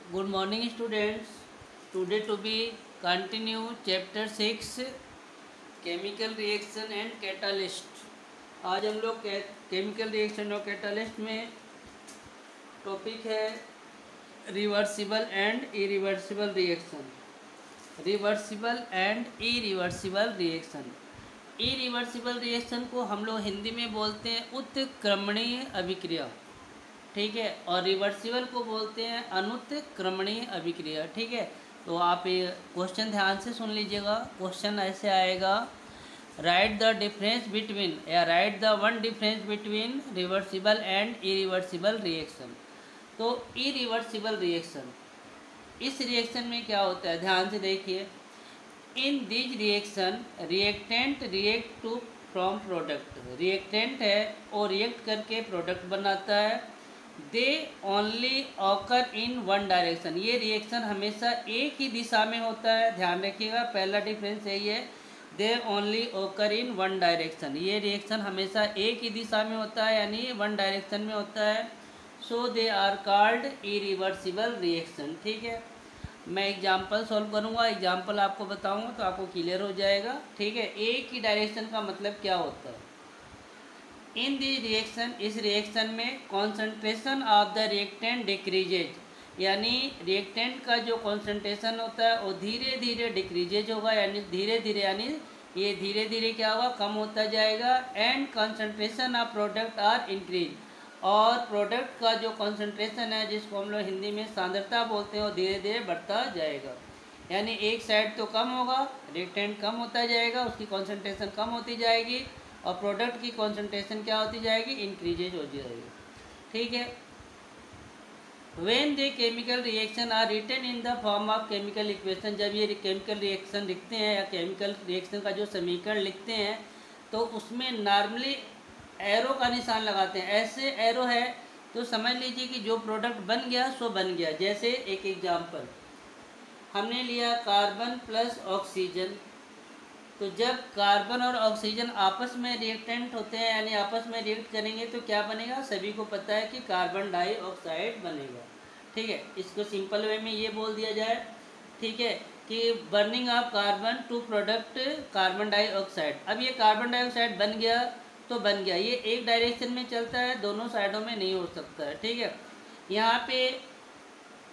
Good morning, students. Today to be continue chapter 6 chemical reaction and catalyst. आज हम लोग chemical reaction और catalyst में टॉपिक है reversible and irreversible reaction. Reversible and irreversible reaction. Irreversible reaction को हम लोग हिंदी में बोलते हैं उत्क्रमणीय अभिक्रिया, ठीक है, और रिवर्सिबल को बोलते हैं अनुत्क्रमणीय अभिक्रिया, ठीक है। तो आप ये क्वेश्चन ध्यान से सुन लीजिएगा। क्वेश्चन ऐसे आएगा, राइट द डिफरेंस बिटवीन या write the one difference between reversible and irreversible reaction. तो इरिवर्सिबल रिएक्शन, इस रिएक्शन में क्या होता है, ध्यान से देखिए। In this reaction reactant react to from product. Reactant है और रिएक्ट करके प्रोडक्ट बनाता है। They only occur in one direction. ये रिएक्शन हमेशा एक ही दिशा में होता है, ध्यान रखिएगा। पहला डिफरेंस यही है, they only occur in one direction. ये रिएक्शन हमेशा एक ही दिशा में होता है, यानी वन डायरेक्शन में होता है। So they are called irreversible reaction, ठीक है। मैं एग्जाम्पल सॉल्व करूँगा, एग्जाम्पल आपको बताऊँगा तो आपको क्लियर हो जाएगा, ठीक है। एक ही डायरेक्शन का मतलब क्या होता है। इन दी रिएक्शन, इस रिएक्शन में concentration of the reactant decreases, यानी रिएक्टेंट का जो कॉन्सेंट्रेशन होता है वो धीरे धीरे डिक्रीजेज होगा, यानी धीरे धीरे, यानी ये धीरे धीरे क्या होगा, कम होता जाएगा। And concentration of product are increase, और प्रोडक्ट का जो कॉन्सेंट्रेशन है, जिसको हम लोग हिंदी में सांद्रता बोलते हैं, वो धीरे धीरे बढ़ता जाएगा। यानी एक साइड तो कम होगा, रिएक्टेंट कम होता जाएगा, उसकी कॉन्सेंट्रेशन कम होती जाएगी, और प्रोडक्ट की कॉन्सेंट्रेशन क्या होती जाएगी, इंक्रीजेज हो जाएगी, ठीक है। When they chemical reaction are written in the form of chemical equation, जब ये केमिकल रिएक्शन लिखते हैं या केमिकल रिएक्शन का जो समीकरण लिखते हैं, तो उसमें नॉर्मली एरो का निशान लगाते हैं। ऐसे एरो है तो समझ लीजिए कि जो प्रोडक्ट बन गया सो बन गया। जैसे एक एग्जाम्पल हमने लिया, कार्बन प्लस ऑक्सीजन। तो जब कार्बन और ऑक्सीजन आपस में रिएक्टेंट होते हैं, यानी आपस में रिएक्ट करेंगे, तो क्या बनेगा, सभी को पता है कि कार्बन डाइऑक्साइड बनेगा, ठीक है। इसको सिंपल वे में ये बोल दिया जाए, ठीक है, कि burning of carbon to product carbon dioxide. अब ये कार्बन डाइऑक्साइड बन गया तो बन गया, ये एक डायरेक्शन में चलता है, दोनों साइडों में नहीं हो सकता है, ठीक है। यहाँ पे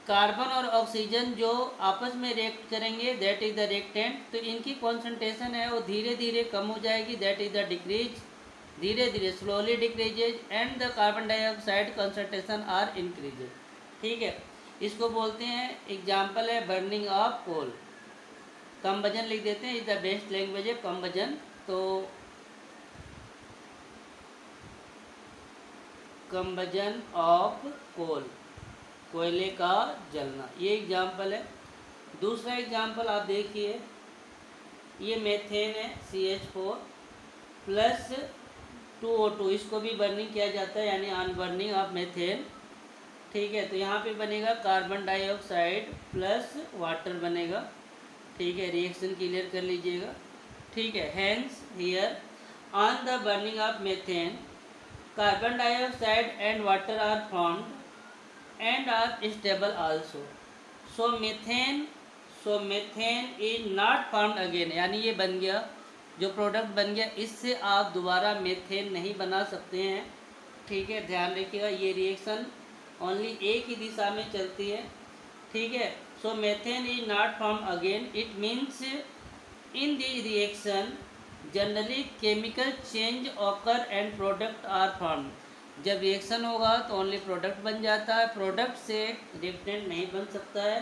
कार्बन और ऑक्सीजन जो आपस में रिएक्ट करेंगे, दैट इज द रिएक्टेंट, तो इनकी कॉन्सेंट्रेशन है वो धीरे धीरे कम हो जाएगी, दैट इज द डिक्रीज, धीरे धीरे slowly decreases, and the carbon dioxide concentration are increases, ठीक है। इसको बोलते हैं, एग्जाम्पल है बर्निंग ऑफ कोल। कंबजन लिख देते हैं, इज द बेस्ट लैंग्वेज है कंबजन। तो कंबजन ऑफ कोल, कोयले का जलना, ये एग्जाम्पल है। दूसरा एग्जाम्पल आप देखिए, ये मेथेन है, CH4 प्लस 2O2, इसको भी बर्निंग किया जाता है, यानी ऑन बर्निंग ऑफ मेथेन, ठीक है। तो यहाँ पे बनेगा कार्बन डाइऑक्साइड प्लस वाटर बनेगा, ठीक है। रिएक्शन क्लियर कर लीजिएगा, ठीक है। Hence here on the burning of methane carbon dioxide and water are formed and are stable also. So methane is not formed again, यानी ये बन गया, जो प्रोडक्ट बन गया, इससे आप दोबारा मेथेन नहीं बना सकते हैं, ठीक है। ध्यान रखिएगा, ये रिएक्शन ओनली एक ही दिशा में चलती है, ठीक है। So methane is not form again, it means in this reaction generally chemical change occur and product are form. जब रिएक्शन होगा तो ओनली प्रोडक्ट बन जाता है, प्रोडक्ट से रिएक्टेंट नहीं बन सकता है,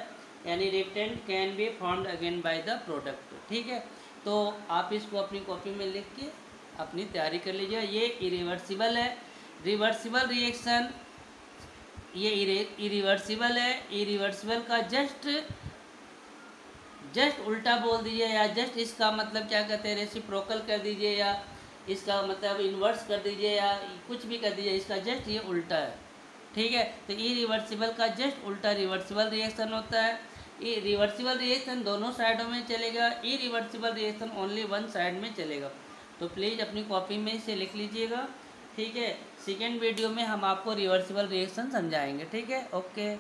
यानी reactant can be formed again by the product, ठीक है। तो आप इसको अपनी कॉपी में लिख के अपनी तैयारी कर लीजिए। ये इरिवर्सिबल है, रिवर्सिबल रिएक्शन, ये इरिवर्सिबल है। इरिवर्सिबल का जस्ट उल्टा बोल दीजिए, या जस्ट इसका मतलब क्या कहते हैं, रेसिप्रोकल कर दीजिए, या इसका मतलब इन्वर्स कर दीजिए, या कुछ भी कर दीजिए, इसका जस्ट ये उल्टा है, ठीक है। तो इरिवर्सिबल का जस्ट उल्टा रिवर्सिबल रिएक्शन होता है। ये रिवर्सिबल रिएक्शन दोनों साइडों में चलेगा, irreversible reaction only one side में चलेगा। तो प्लीज़ अपनी कॉपी में इसे लिख लीजिएगा, ठीक है। सेकेंड वीडियो में हम आपको रिवर्सिबल रिएक्शन समझाएंगे, ठीक है। ओके।